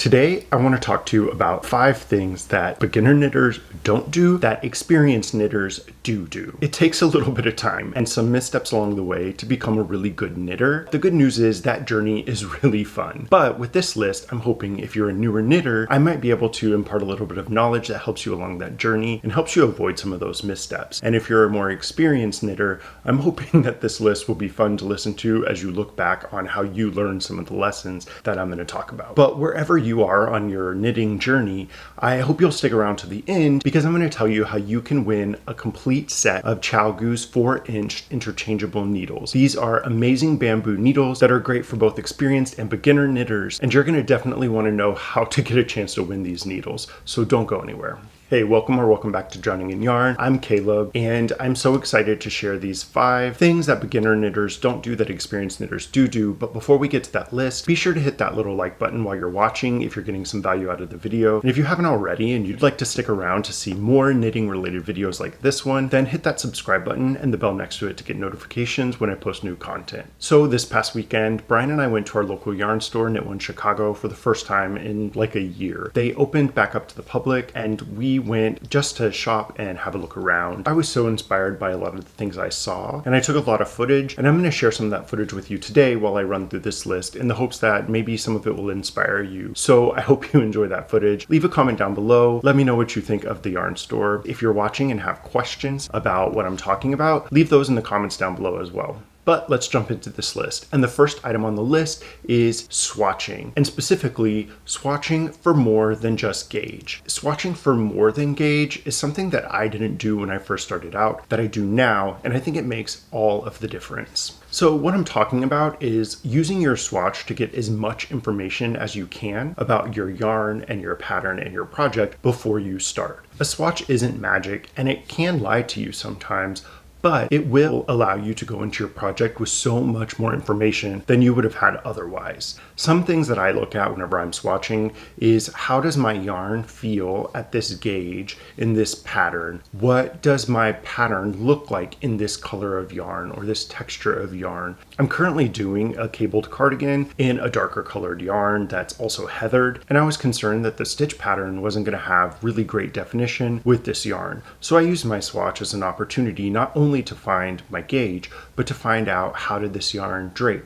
Today, I want to talk to you about 5 things that beginner knitters don't do that experienced knitters do. It takes a little bit of time and some missteps along the way to become a really good knitter. The good news is that journey is really fun. But with this list, I'm hoping if you're a newer knitter, I might be able to impart a little bit of knowledge that helps you along that journey and helps you avoid some of those missteps. And if you're a more experienced knitter, I'm hoping that this list will be fun to listen to as you look back on how you learned some of the lessons that I'm going to talk about. But wherever you are on your knitting journey, I hope you'll stick around to the end because I'm going to tell you how you can win a complete set of ChowGoo's 4-inch interchangeable needles. These are amazing bamboo needles that are great for both experienced and beginner knitters, and you're going to definitely want to know how to get a chance to win these needles, so don't go anywhere. Hey, welcome back to Drowning in Yarn. I'm Caleb, and I'm so excited to share these 5 things that beginner knitters don't do that experienced knitters do. But before we get to that list, be sure to hit that little like button while you're watching if you're getting some value out of the video. And if you haven't already and you'd like to stick around to see more knitting related videos like this one, then hit that subscribe button and the bell next to it to get notifications when I post new content. So this past weekend, Brian and I went to our local yarn store, Knit One Chicago, for the first time in like a year. They opened back up to the public and we went just to shop and have a look around. I was so inspired by a lot of the things I saw, and I took a lot of footage, and I'm going to share some of that footage with you today while I run through this list in the hopes that maybe some of it will inspire you. So I hope you enjoy that footage. Leave a comment down below. Let me know what you think of the yarn store. If you're watching and have questions about what I'm talking about, leave those in the comments down below as well. But let's jump into this list. And the first item on the list is swatching, and specifically swatching for more than just gauge. Swatching for more than gauge is something that I didn't do when I first started out, that I do now, and I think it makes all of the difference. So what I'm talking about is using your swatch to get as much information as you can about your yarn and your pattern and your project before you start. A swatch isn't magic, and it can lie to you sometimes, but it will allow you to go into your project with so much more information than you would have had otherwise. Some things that I look at whenever I'm swatching is, how does my yarn feel at this gauge in this pattern? What does my pattern look like in this color of yarn or this texture of yarn? I'm currently doing a cabled cardigan in a darker colored yarn that's also heathered, and I was concerned that the stitch pattern wasn't going to have really great definition with this yarn. So I used my swatch as an opportunity not only to find my gauge, but to find out, how did this yarn drape?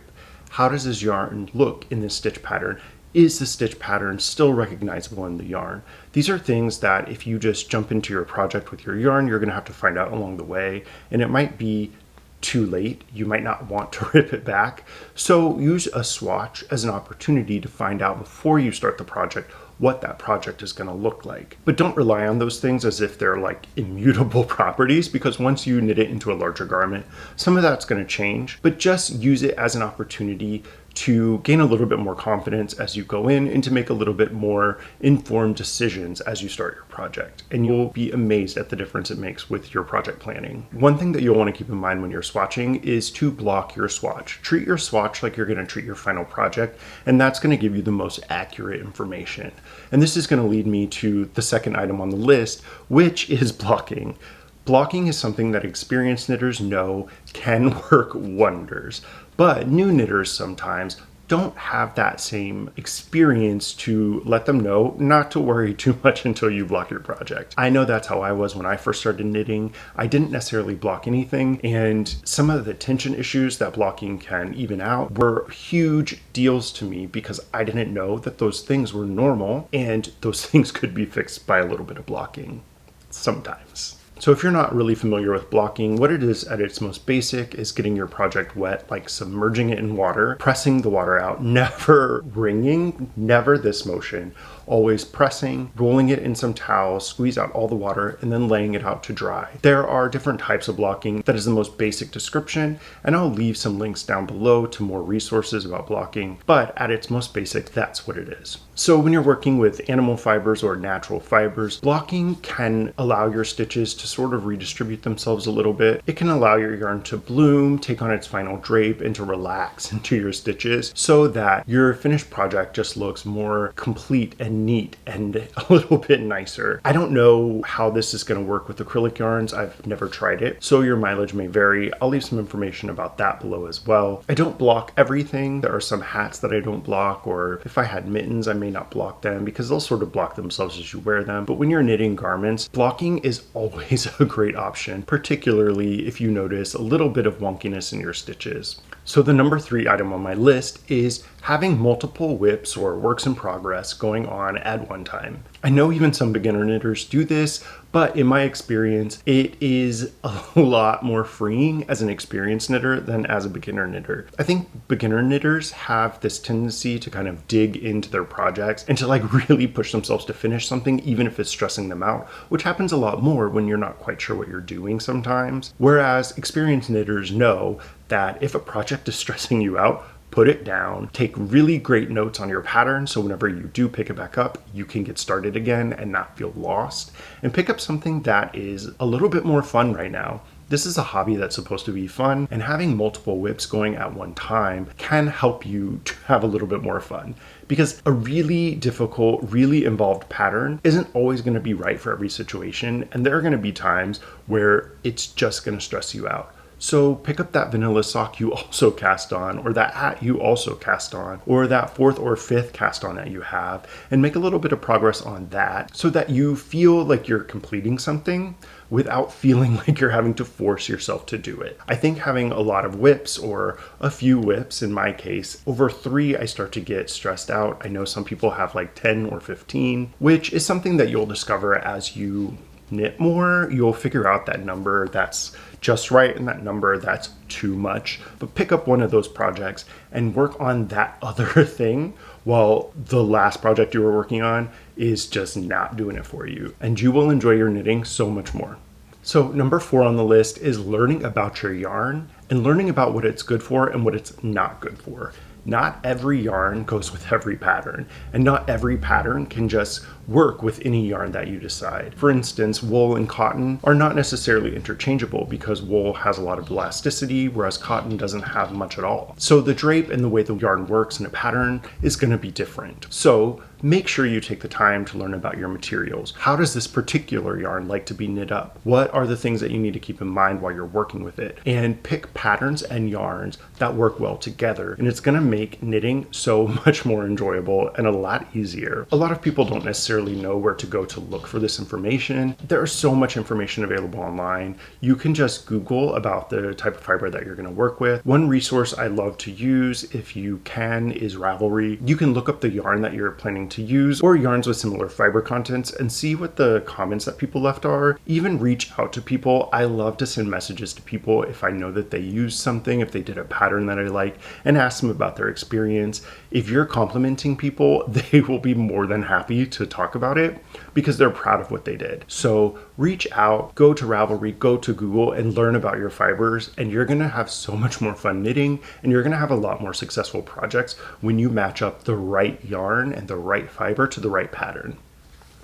How does this yarn look in this stitch pattern? Is the stitch pattern still recognizable in the yarn? These are things that if you just jump into your project with your yarn, you're going to have to find out along the way, and it might be too late. You might not want to rip it back. So use a swatch as an opportunity to find out before you start the project what that project is going to look like. But don't rely on those things as if they're like immutable properties, because once you knit it into a larger garment, some of that's going to change. But just use it as an opportunity to gain a little bit more confidence as you go in and to make a little bit more informed decisions as you start your project. And you'll be amazed at the difference it makes with your project planning. One thing that you'll want to keep in mind when you're swatching is to block your swatch. Treat your swatch like you're going to treat your final project, and that's going to give you the most accurate information. And this is going to lead me to the second item on the list, which is blocking. Blocking is something that experienced knitters know can work wonders, but new knitters sometimes don't have that same experience to let them know not to worry too much until you block your project. I know that's how I was when I first started knitting. I didn't necessarily block anything, and some of the tension issues that blocking can even out were huge deals to me because I didn't know that those things were normal and those things could be fixed by a little bit of blocking sometimes. So if you're not really familiar with blocking, what it is at its most basic is getting your project wet, like submerging it in water, pressing the water out, never wringing, never this motion, always pressing, rolling it in some towel, squeeze out all the water, and then laying it out to dry. There are different types of blocking. That is the most basic description, and I'll leave some links down below to more resources about blocking, but at its most basic, that's what it is. So when you're working with animal fibers or natural fibers, blocking can allow your stitches to sort of redistribute themselves a little bit. It can allow your yarn to bloom, take on its final drape, and to relax into your stitches so that your finished project just looks more complete and neat and a little bit nicer. I don't know how this is going to work with acrylic yarns. I've never tried it, so your mileage may vary. I'll leave some information about that below as well. I don't block everything. There are some hats that I don't block, or if I had mittens, I may not block them because they'll sort of block themselves as you wear them. But when you're knitting garments, blocking is always a great option, particularly if you notice a little bit of wonkiness in your stitches. So the number 3 item on my list is having multiple whips or works in progress going on at one time. I know even some beginner knitters do this, but in my experience, it is a lot more freeing as an experienced knitter than as a beginner knitter. I think beginner knitters have this tendency to kind of dig into their projects and to like really push themselves to finish something, even if it's stressing them out, which happens a lot more when you're not quite sure what you're doing sometimes. Whereas experienced knitters know that if a project is stressing you out, put it down, take really great notes on your pattern so whenever you do pick it back up, you can get started again and not feel lost, and pick up something that is a little bit more fun right now. This is a hobby that's supposed to be fun, and having multiple whips going at one time can help you to have a little bit more fun, because a really difficult, really involved pattern isn't always going to be right for every situation, and there are going to be times where it's just going to stress you out. So pick up that vanilla sock you also cast on, or that hat you also cast on, or that 4th or 5th cast on that you have, and make a little bit of progress on that so that you feel like you're completing something without feeling like you're having to force yourself to do it. I think having a lot of whips, or a few whips in my case, over 3 I start to get stressed out. I know some people have like 10 or 15, which is something that you'll discover as you knit more. You'll figure out that number that's just right and that number that's too much. But pick up one of those projects and work on that other thing while the last project you were working on is just not doing it for you, and you will enjoy your knitting so much more. So number 4 on the list is learning about your yarn and learning about what it's good for and what it's not good for. Not every yarn goes with every pattern, and not every pattern can just work with any yarn that you decide. For instance, wool and cotton are not necessarily interchangeable because wool has a lot of elasticity, whereas cotton doesn't have much at all. So the drape and the way the yarn works in a pattern is going to be different. So make sure you take the time to learn about your materials. How does this particular yarn like to be knit up? What are the things that you need to keep in mind while you're working with it? And pick patterns and yarns that work well together. And it's going to make knitting so much more enjoyable and a lot easier. A lot of people don't necessarily know where to go to look for this information. There's so much information available online. You can just Google about the type of fiber that you're going to work with. One resource I love to use, if you can, is Ravelry. You can look up the yarn that you're planning to use or yarns with similar fiber contents and see what the comments that people left are. Even reach out to people. I love to send messages to people if I know that they used something, if they did a pattern that I like, and ask them about their experience. If you're complimenting people, they will be more than happy to talk about it because they're proud of what they did. So reach out, go to Ravelry, go to Google, and learn about your fibers, and you're going to have so much more fun knitting, and you're going to have a lot more successful projects when you match up the right yarn and the right fiber to the right pattern.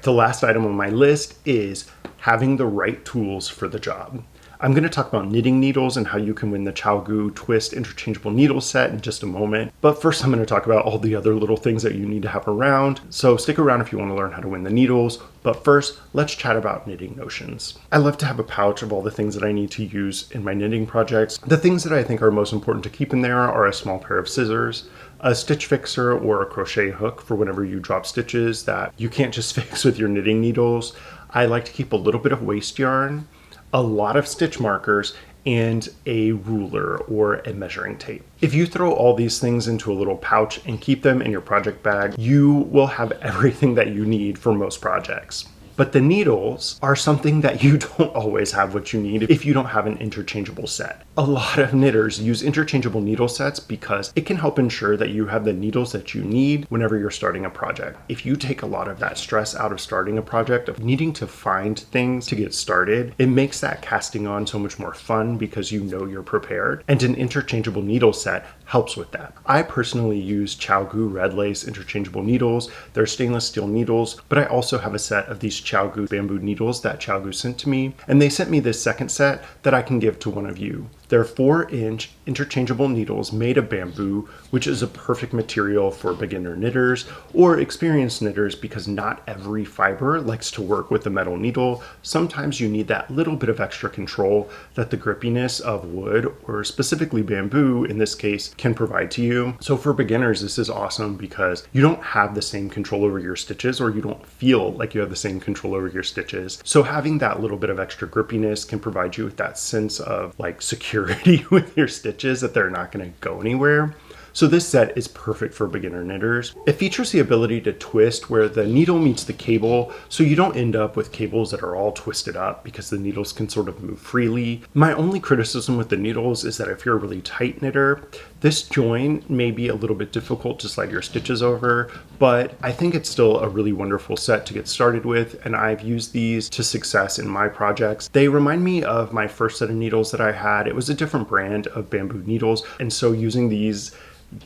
The last item on my list is having the right tools for the job. I'm going to talk about knitting needles and how you can win the ChiaoGoo Twist interchangeable needle set in just a moment. But first I'm going to talk about all the other little things that you need to have around. So stick around if you want to learn how to win the needles. But first, let's chat about knitting notions. I love to have a pouch of all the things that I need to use in my knitting projects. The things that I think are most important to keep in there are a small pair of scissors, a stitch fixer or a crochet hook for whenever you drop stitches that you can't just fix with your knitting needles. I like to keep a little bit of waste yarn, a lot of stitch markers, and a ruler or a measuring tape. If you throw all these things into a little pouch and keep them in your project bag, you will have everything that you need for most projects. But the needles are something that you don't always have what you need if you don't have an interchangeable set. A lot of knitters use interchangeable needle sets because it can help ensure that you have the needles that you need whenever you're starting a project. If you take a lot of that stress out of starting a project, of needing to find things to get started, it makes that casting on so much more fun because you know you're prepared. And an interchangeable needle set helps with that. I personally use ChiaoGoo Red Lace interchangeable needles. They're stainless steel needles, but I also have a set of these ChiaoGoo bamboo needles that ChiaoGoo sent to me, and they sent me this second set that I can give to one of you. They're 4-inch interchangeable needles made of bamboo, which is a perfect material for beginner knitters or experienced knitters because not every fiber likes to work with the metal needle. Sometimes you need that little bit of extra control that the grippiness of wood, or specifically bamboo in this case, can provide to you. So for beginners, this is awesome because you don't have the same control over your stitches, or you don't feel like you have the same control over your stitches. So having that little bit of extra grippiness can provide you with that sense of like security with your stitches, that they're not going to go anywhere. So this set is perfect for beginner knitters. It features the ability to twist where the needle meets the cable, so you don't end up with cables that are all twisted up because the needles can sort of move freely. My only criticism with the needles is that if you're a really tight knitter, this join may be a little bit difficult to slide your stitches over, but I think it's still a really wonderful set to get started with, and I've used these to success in my projects. They remind me of my first set of needles that I had. It was a different brand of bamboo needles, and so using these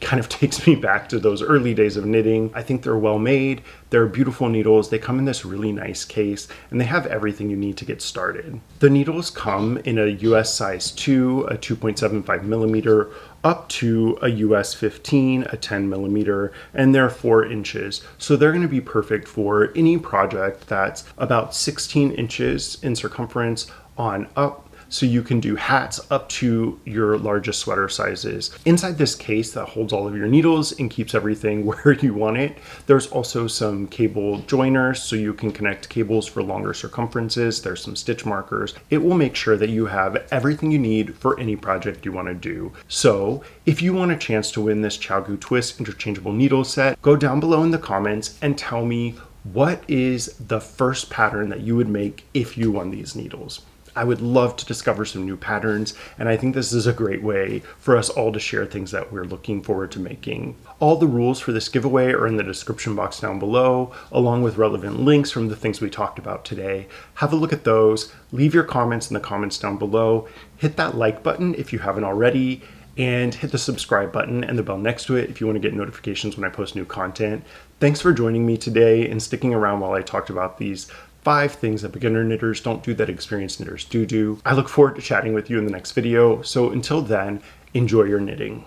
kind of takes me back to those early days of knitting. I think they're well made, they're beautiful needles, they come in this really nice case, and they have everything you need to get started. The needles come in a US size 2, a 2.75 millimeter, up to a US 15, a 10 millimeter, and they're 4 inches. So they're going to be perfect for any project that's about 16 inches in circumference on up. So you can do hats up to your largest sweater sizes. Inside this case that holds all of your needles and keeps everything where you want it, there's also some cable joiners so you can connect cables for longer circumferences. There's some stitch markers. It will make sure that you have everything you need for any project you want to do. So if you want a chance to win this ChiaoGoo Twist interchangeable needle set, go down below in the comments and tell me what is the first pattern that you would make if you won these needles. I would love to discover some new patterns, and I think this is a great way for us all to share things that we're looking forward to making. All the rules for this giveaway are in the description box down below, along with relevant links from the things we talked about today. Have a look at those, leave your comments in the comments down below, hit that like button if you haven't already, and hit the subscribe button and the bell next to it if you want to get notifications when I post new content. Thanks for joining me today and sticking around while I talked about these 5 things that beginner knitters don't do that experienced knitters do. I look forward to chatting with you in the next video. So until then, enjoy your knitting.